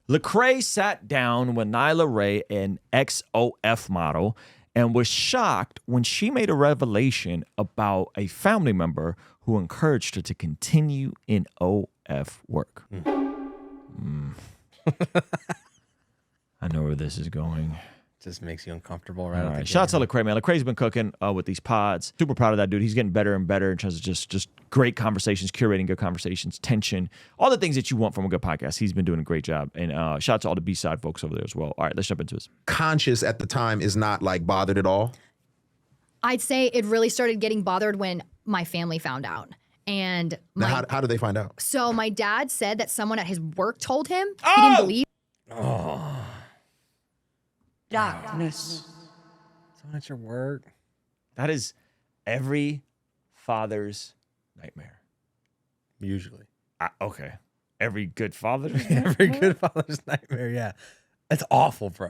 Lecrae sat down with Nyla Ray, an ex-OF model, and was shocked when she made a revelation about a family member who encouraged her to continue in OF work. I know where this is going. Just makes you uncomfortable, right? All right. Shout out to Lecrae, man. Lecrae's been cooking with these pods. Super proud of that dude. He's getting better and better in terms of just great conversations, curating good conversations, tension, all the things that you want from a good podcast. He's been doing a great job. And shout out to all the B-side folks over there as well. All right, let's jump into this. Conscious at the time is not like bothered at all? I'd say it really started getting bothered when my family found out. And Now, how did they find out? so my dad said that someone at his work told him. He didn't believe. Darkness. Someone at your work. That is every father's nightmare. Usually. Okay. Every good father? Every good father's nightmare, yeah. It's awful, bro.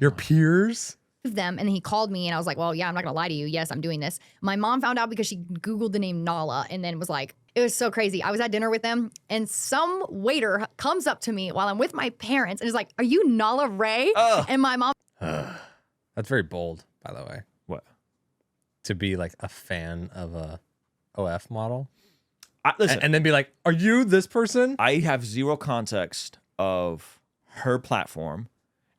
Your peers? them, and then he called me, and I was like, well, yeah, I'm not gonna lie to you. Yes, I'm doing this. My mom found out because she Googled the name Nala, and then was like, it was so crazy. I was at dinner with them, and some waiter comes up to me while I'm with my parents and is like, are you Nala Ray? And my mom. That's very bold, by the way. What? To be like a fan of a OF model. Listen, and then be like, are you this person? I have zero context of her platform.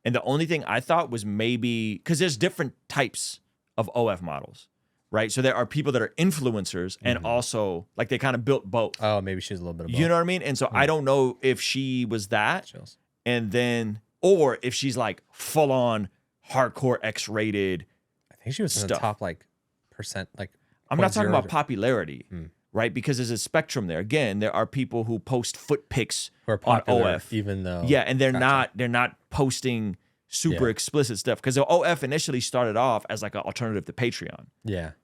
And the only thing I thought was maybe, because there's different types of OF models, right? So there are people that are influencers and also, like, they kind of built both. Oh, maybe she's a little bit of both. You know what I mean? And so I don't know if she was that. Chills. And then, or if she's like full on hardcore X-rated. I think she was in the top like percent, like. I'm not talking about popularity, right? Because there's a spectrum there. Again, there are people who post foot pics who are on popular, OF, even though and they're not posting super explicit stuff, because the OF initially started off as like an alternative to Patreon,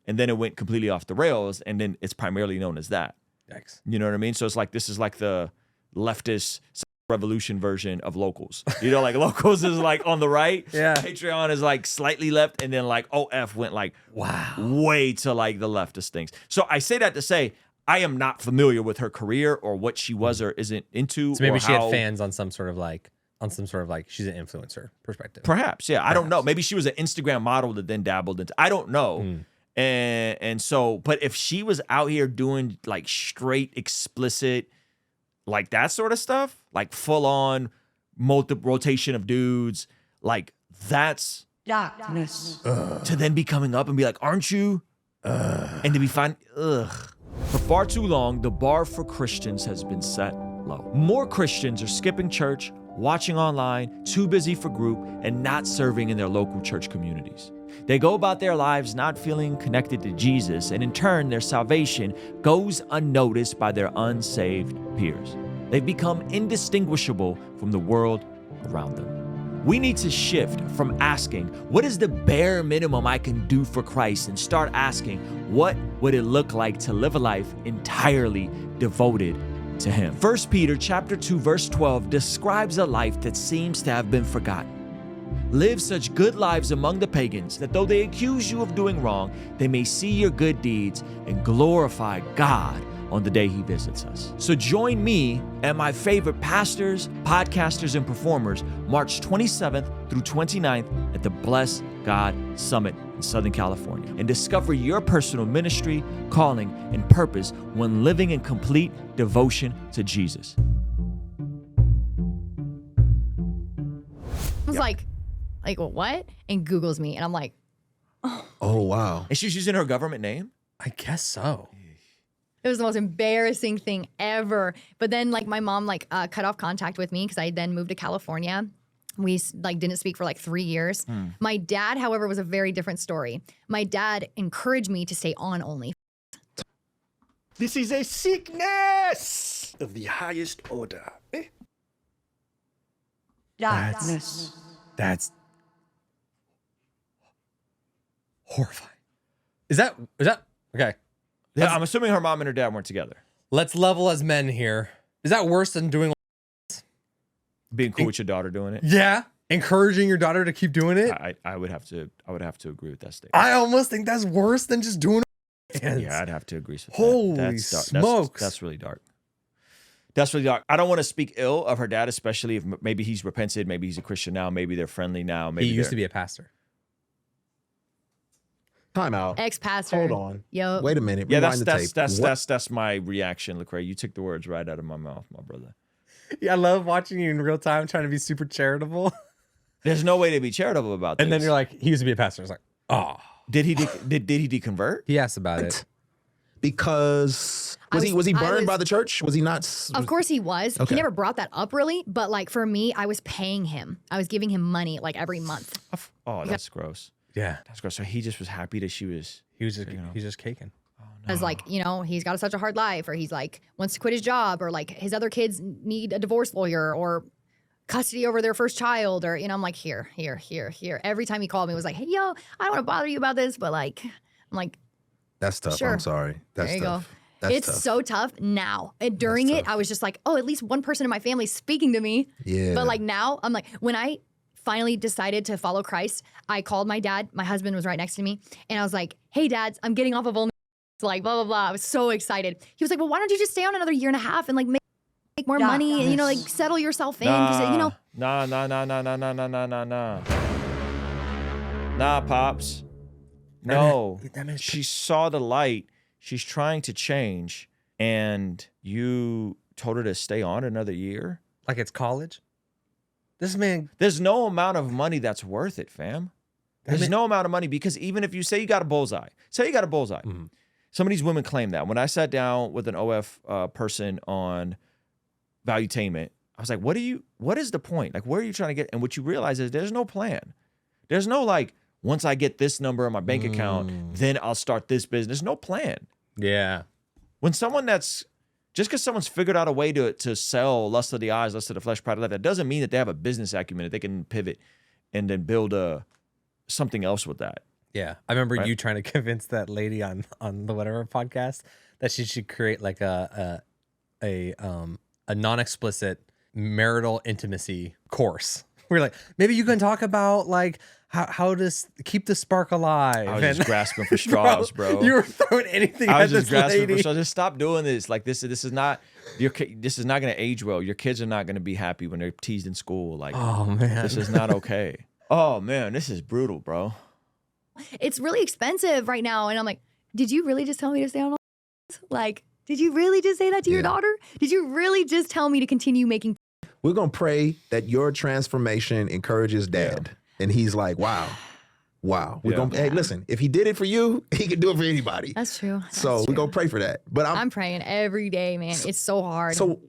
and then it went completely off the rails, and then it's primarily known as that. Yikes. You know what I mean? So it's like, this is like the leftist revolution version of Locals. You know, like Locals is like on the right, Patreon is like slightly left, and then like OF went like way to like the leftist things. So I say that to say I am not familiar with her career or what she was or isn't into. So maybe or she how, had fans on some sort of like she's an influencer perspective. Perhaps, yeah. I don't know. Maybe she was an Instagram model that then dabbled into. I don't know. And so, but if she was out here doing like straight explicit, like that sort of stuff, like full on rotation of dudes, like that's Darkness. to then be coming up and be like, aren't you? And to be fine. For far too long, the bar for Christians has been set low. More Christians are skipping church, watching online, too busy for group, and not serving in their local church communities. They go about their lives not feeling connected to Jesus, and in turn, their salvation goes unnoticed by their unsaved peers. They've become indistinguishable from the world around them. We need to shift from asking, what is the bare minimum I can do for Christ, and start asking, what would it look like to live a life entirely devoted to Him? 1 Peter chapter 2, verse 12 describes a life that seems to have been forgotten. Live such good lives among the pagans that though they accuse you of doing wrong, they may see your good deeds and glorify God on the day He visits us. So join me and my favorite pastors, podcasters, and performers March 27th through 29th at the Bless God Summit in Southern California, and discover your personal ministry, calling, and purpose when living in complete devotion to Jesus. I was like, what? And Googles me, and I'm like, Oh, wow. And she's using her government name? I guess so. it was the most embarrassing thing ever. But then like my mom cut off contact with me because I then moved to California. We didn't speak for 3 years. My dad, however, was a very different story. My dad encouraged me to stay on only. This is a sickness of the highest order. Darkness. That's horrifying. Is that okay? Yeah, I'm assuming her mom and her dad weren't together. Let's level as men here. Is that worse than doing? Being cool with your daughter doing it? Yeah, encouraging your daughter to keep doing it. I would have to agree with that statement. I almost think that's worse than just doing it. Yeah, I'd have to agree with that. Holy That's dark. smokes. That's really dark. That's what I don't want to speak ill of her dad, especially if maybe he's repented, maybe he's a Christian now, maybe they're friendly now. Maybe He used to be a pastor. Time out. Ex-pastor. Hold on. Yo. Wait a minute. Yeah, Rewind the tape. that's my reaction, Lecrae. You took the words right out of my mouth, my brother. Yeah, I love watching you in real time, trying to be super charitable. There's no way to be charitable about this. And then you're like, he used to be a pastor. I was like, oh. did he deconvert? He asked about it. Because was he burned by the church? Was he not? Of course he was. Okay. He never brought that up really, but like for me, I was paying him. I was giving him money like every month. Oh, that's gross. Yeah. That's gross. So he just was happy that she was. He was just caking. As like, you know, he's got such a hard life, or he's like wants to quit his job, or like his other kids need a divorce lawyer or custody over their first child, or, you know, I'm like, here. Every time he called me, it was like, hey, yo, I don't want to bother you about this, but like, I'm like, That's tough. Sure. I'm sorry. That's there you tough. go. That's It's tough. so tough now. And during it, I was just like, oh, at least one person in my family is speaking to me. Yeah. But like now, I'm like, when I finally decided to follow Christ, I called my dad. My husband was right next to me. And I was like, hey, Dad, I'm getting off of only like blah, blah, blah. I was so excited. He was like, well, why don't you just stay on another year and a half and like make more money and, you know, like settle yourself in? 'Cause, you know, Nah, Pops. No. She saw the light. She's trying to change. And you told her to stay on another year? Like it's college? This man. There's no amount of money that's worth it, fam. There's no amount of money, because even if you say you got a bullseye, Mm-hmm. Some of these women claim that. When I sat down with an OF person on valuetainment, I was like, what is the point? Like, where are you trying to get? And what you realize is there's no plan. There's no like, once I get this number in my bank account, then I'll start this business. There's no plan. Yeah. When someone just because someone's figured out a way to sell lust of the eyes, lust of the flesh, pride of life, that doesn't mean that they have a business acumen that they can pivot and then build something else with that. Yeah. I remember you trying to convince that lady on the whatever podcast that she should create like a non-explicit marital intimacy course. We're like, maybe you can talk about like how to keep the spark alive. I was just grasping for straws, bro. You were throwing anything I at was just this grasping lady. for straws. Just stop doing this. Like this is not this is not going to age well. Your kids are not going to be happy when they're teased in school. Like, Oh man. this is not okay. Oh man, this is brutal, bro. it's really expensive right now. And I'm like, did you really just tell me to stay on? Like, did you really just say that to your daughter? Did you really just tell me to continue making? We're going to pray that your transformation encourages dad. And he's like, wow. We're going to, hey, listen, if he did it for you, he can do it for anybody. That's true. So we're going to pray for that. But I'm praying every day, man. It's so hard. So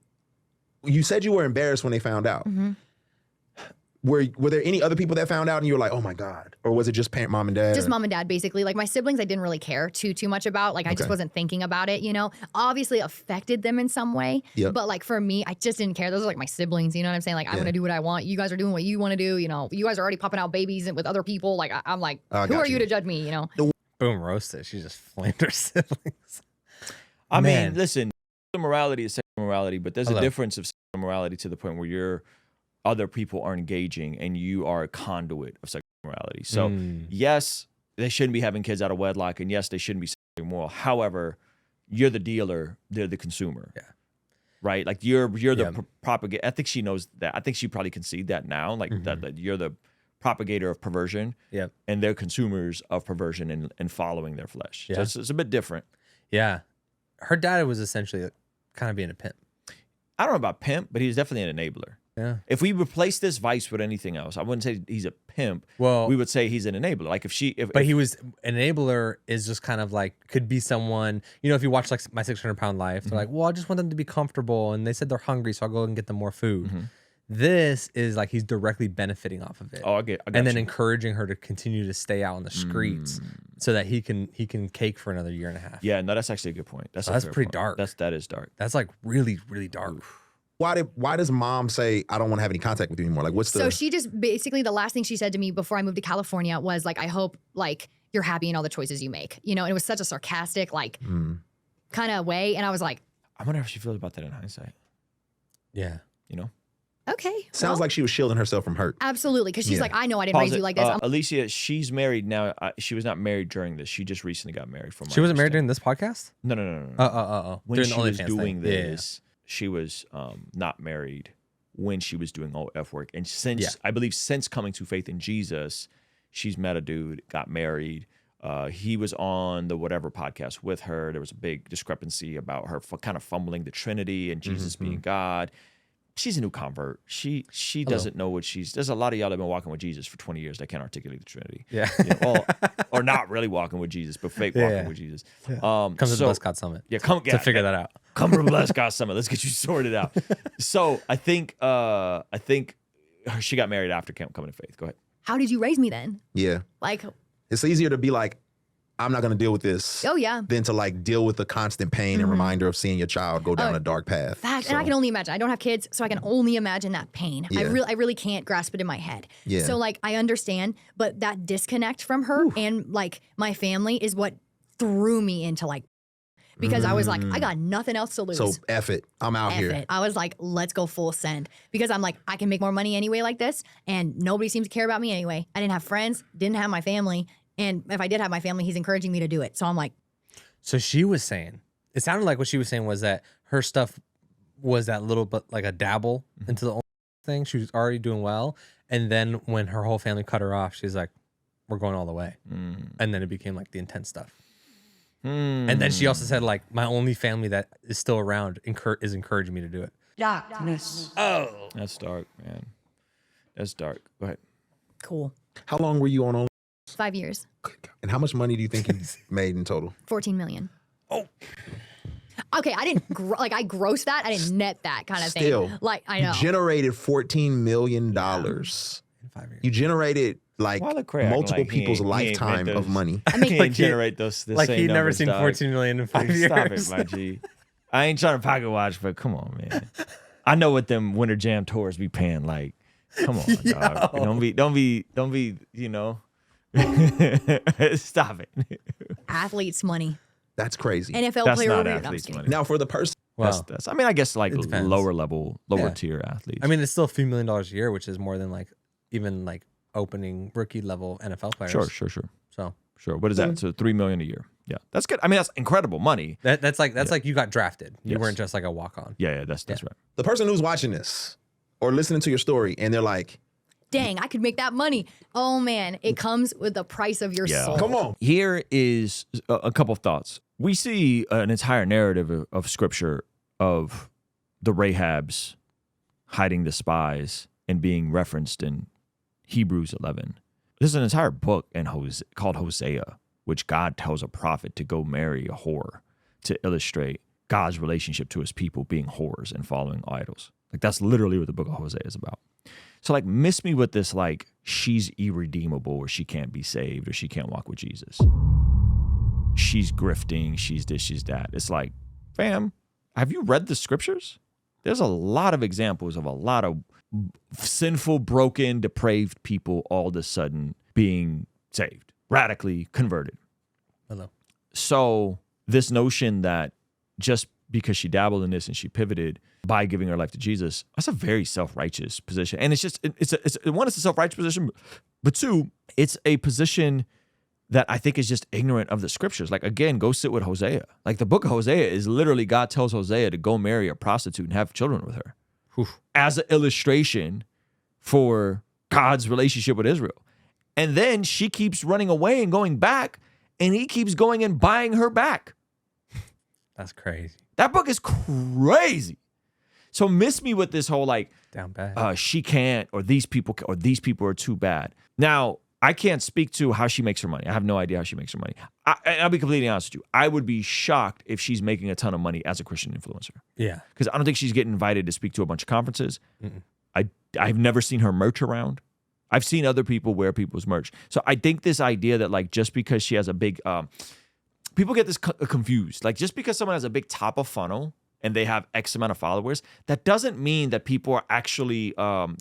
you said you were embarrassed when they found out. Mm-hmm. Were there any other people that found out and you were like, oh my God? Or was it just mom and dad? Just mom and dad, basically. Like my siblings, I didn't really care too much about. Like I just wasn't thinking about it, you know. Obviously affected them in some way. Yep. But like for me, I just didn't care. Those are like my siblings, you know what I'm saying? Like I'm gonna do what I want. You guys are doing what you want to do, you know. You guys are already popping out babies with other people. Like I'm like, who are you to judge me, you know? Boom, roasted. She just flamed her siblings. I Man. mean, listen, sexual morality is sexual morality, but there's a difference of sexual morality to the point where other people are engaging and you are a conduit of sexual morality. So yes, they shouldn't be having kids out of wedlock, and yes, they shouldn't be sexually immoral. However, you're the dealer, they're the consumer. Yeah. Right? Like you're the propagator. I think she knows that. I think she probably can see that now. Like that you're the propagator of perversion. Yep. And they're consumers of perversion and following their flesh. Yeah. So it's a bit different. Yeah. Her dad was essentially kind of being a pimp. I don't know about pimp, but he's definitely an enabler. Yeah. If we replace this vice with anything else, I wouldn't say he's a pimp. Well, we would say he's an enabler. Like but he was an enabler is just kind of like could be someone, you know, if you watch like My 600 Pound Life, they're like, well, I just want them to be comfortable, and they said they're hungry, so I'll go and get them more food. This is like he's directly benefiting off of it. Oh, I got and then you. encouraging her to continue to stay out on the streets so that he can cake for another year and a half. Yeah, no, that's actually a good point. That's That's a fair pretty point. dark. That is dark. That's like really, really dark. Why does mom say, I don't want to have any contact with you anymore? Like, what's the... So she just basically, the last thing she said to me before I moved to California was like, I hope like you're happy in all the choices you make, you know. And it was such a sarcastic like kind of way, and I was like, I wonder how she feels about that in hindsight. Yeah. You know? okay, Sounds like she was shielding herself from hurt. absolutely, because she's Yeah. like, I know I didn't Pause raise it. you like this. Alicia, she's married now. She was not married during this. She just recently got married. From She wasn't married during this podcast? No. Oh. When During she the was OnlyFans doing thing. Yeah, this, she was not married when she was doing OF work. And since, I believe since coming to faith in Jesus, she's met a dude, got married. He was on the whatever podcast with her. There was a big discrepancy about her kind of fumbling the Trinity and Jesus being God. She's a new convert. She doesn't know what there's a lot of y'all that have been walking with Jesus for 20 years that can't articulate the Trinity. Yeah. Or not really walking with Jesus, but fake walking with Jesus. Come to the Blessed God Summit. Yeah, come to figure that out. Come to the Blessed God Summit. Let's get you sorted out. So I think she got married after coming to faith. Go ahead. How did you raise me then? Yeah. Like, It's easier to be like, I'm not going to deal with this. oh yeah. Than to like deal with the constant pain and reminder of seeing your child go down a dark path. Fact, and I can only imagine. I don't have kids, so I can only imagine that pain. Yeah. I really can't grasp it in my head. Yeah. So like I understand, but that disconnect from her and like my family is what threw me into like, because I was like, I got nothing else to lose. So F it. I'm out here. It. I was like, let's go full send, because I'm like, I can make more money anyway like this, and nobody seems to care about me anyway. I didn't have friends, didn't have my family, and if I did have my family, he's encouraging me to do it. So I'm like, So she was saying, it sounded like what she was saying was that her stuff was that little bit like a dabble into the thing. She was already doing well. And then when her whole family cut her off, she's like, we're going all the way. And then it became like the intense stuff. And then she also said like, my only family that is still around is encouraging me to do it. darkness, Oh, that's dark, man. That's dark. Go ahead. cool. How long were you on? 5 years, And how much money do you think you made in total? 14 million. Oh. Okay, I didn't I grossed that. I didn't net that kind of Still, thing. Like I know. You generated $14 million. In 5 years. You generated like Why look crazy? multiple Like he people's ain't- he ain't lifetime meant of those. money. I mean, Can't generate those. The Like same he'd never numbers, seen dog. 14 million in 5 years. Stop it, my G. I ain't trying to pocket watch, but come on, man. I know what them Winter Jam tours be paying. Like, come on, dog. Don't be. You know. Stop it. athletes' money. That's crazy. NFL That's player not over here. No, I'm athletes' just kidding. money. Now for the person, Well, That's. I mean, I guess like It depends. lower level, lower tier athletes. I mean, it's still a few $1 million a year, which is more than like even like opening rookie level NFL players. sure. So What is that? So $3 million a year. Yeah, that's good. I mean, that's incredible money. that's like you got drafted. You Yes. weren't just like a walk on. Yeah, that's right. the person who's watching this or listening to your story, and they're like, Dang, I could make that money. Oh man, it comes with the price of your Yeah. soul. "Come on, Here is a couple of thoughts. We see an entire narrative of scripture of the Rahabs hiding the spies and being referenced in Hebrews 11. There's an entire book called Hosea, which God tells a prophet to go marry a whore to illustrate God's relationship to his people being whores and following idols. Like that's literally what the book of Hosea is about. So like miss me with this like she's irredeemable or she can't be saved or she can't walk with Jesus. She's grifting, she's this, she's that. It's like, fam, have you read the scriptures? There's a lot of examples of a lot of sinful, broken, depraved people all of a sudden being saved, radically converted. Hello. So this notion that just because she dabbled in this and she pivoted by giving her life to Jesus, that's a very self-righteous position. And it's just, one, it's a self-righteous position, but two, it's a position that I think is just ignorant of the scriptures. Like, again, go sit with Hosea. Like the book of Hosea is literally God tells Hosea to go marry a prostitute and have children with her as an illustration for God's relationship with Israel. And then she keeps running away and going back, and he keeps going and buying her back. That's crazy. That book is crazy. So miss me with this whole like, Down bad. she can't, or these people are too bad. Now, I can't speak to how she makes her money. I have no idea how she makes her money. I'll be completely honest with you. I would be shocked if she's making a ton of money as a Christian influencer. Yeah. Because I don't think she's getting invited to speak to a bunch of conferences. I've never seen her merch around. I've seen other people wear people's merch. So I think this idea that like just because she has a big, people get this confused. Like just because someone has a big top of funnel and they have X amount of followers, that doesn't mean that people are actually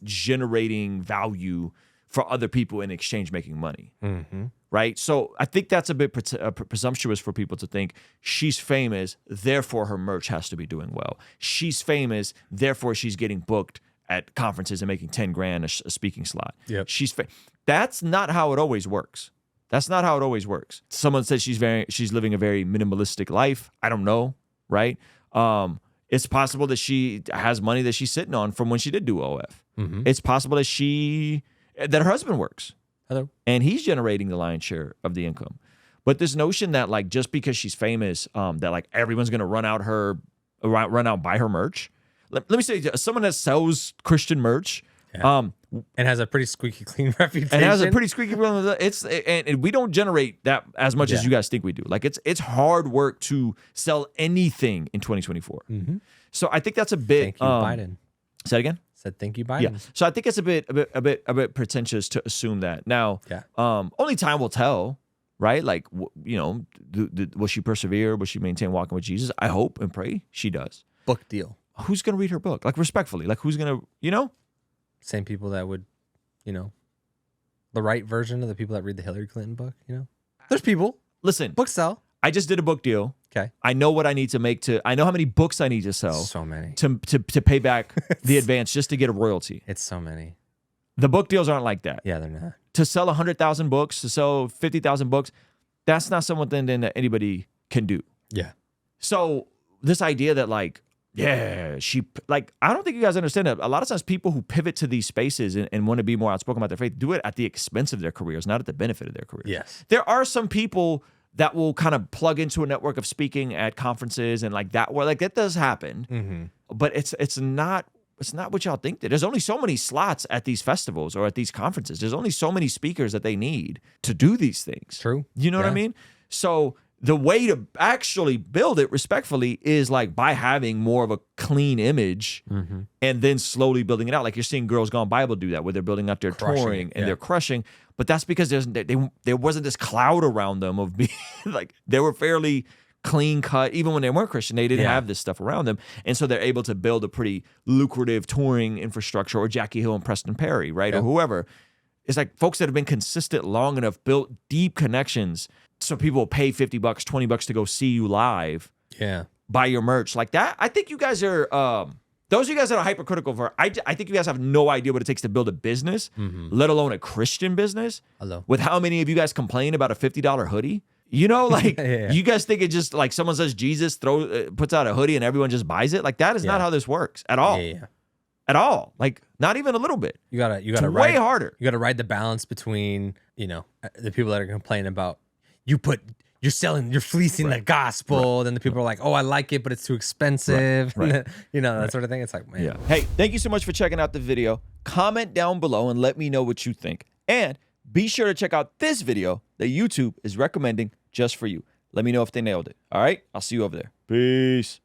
generating value for other people in exchange making money. Right? So I think that's a bit presumptuous for people to think she's famous, therefore her merch has to be doing well. She's famous, therefore she's getting booked at conferences and making 10 grand a speaking slot. Yep. That's not how it always works. That's not how it always works. Someone says she's living a very minimalistic life. I don't know, right? It's possible that she has money that she's sitting on from when she did do OF. It's possible that her husband works. Hello. And he's generating the lion's share of the income. But this notion that like just because she's famous, that like everyone's gonna run out buy her merch. Let me say, someone that sells Christian merch, and has a pretty squeaky clean reputation. And we don't generate that as much as you guys think we do. Like it's hard work to sell anything in 2024. So I think that's a bit. Thank you, Biden. Say it again. Said thank you, Biden. Yeah. So I think it's a bit pretentious to assume that. Now, only time will tell, right? Like, will she persevere? Will she maintain walking with Jesus? I hope and pray she does. Book deal. Who's gonna read her book? Like respectfully, like who's gonna, Same people that would, the right version of the people that read the Hillary Clinton book, There's people. Listen, Books sell. I just did a book deal. Okay. I know what I need to make I know how many books I need to sell. So many. To pay back the advance just to get a royalty. It's so many. The book deals aren't like that. Yeah, they're not. To sell 100,000 books, to sell 50,000 books, that's not something that anybody can do. Yeah. So this idea that like, I don't think you guys understand that. A lot of times people who pivot to these spaces and want to be more outspoken about their faith do it at the expense of their careers, not at the benefit of their careers. Yes. There are some people that will kind of plug into a network of speaking at conferences and like that, where like that does happen, but it's not what y'all think. There's only so many slots at these festivals or at these conferences. There's only so many speakers that they need to do these things. True. You know what I mean? So the way to actually build it respectfully is like by having more of a clean image and then slowly building it out. Like you're seeing Girls Gone Bible do that, where they're building up their touring and they're crushing. But that's because there wasn't this cloud around them of being like, they were fairly clean cut. Even when they weren't Christian, they didn't have this stuff around them. And so they're able to build a pretty lucrative touring infrastructure, or Jackie Hill and Preston Perry, right? Or whoever. It's like folks that have been consistent long enough, built deep connections, so people will pay $50, $20 to go see you live. Yeah. Buy your merch like that. I think you guys are, those of you guys that are hypercritical for, I think you guys have no idea what it takes to build a business, let alone a Christian business. Hello. With how many of you guys complain about a $50 hoodie? Like you guys think it just like someone says Jesus puts out a hoodie and everyone just buys it? Like that is not how this works at all. At all. Like not even a little bit. You gotta it's way harder. You gotta ride the balance between, the people that are complaining about you're fleecing the gospel. Then the people are like, oh, I like it, but it's too expensive. That sort of thing. It's like, man. Yeah. Hey, thank you so much for checking out the video. Comment down below and let me know what you think. And be sure to check out this video that YouTube is recommending just for you. Let me know if they nailed it. All right? I'll see you over there. Peace.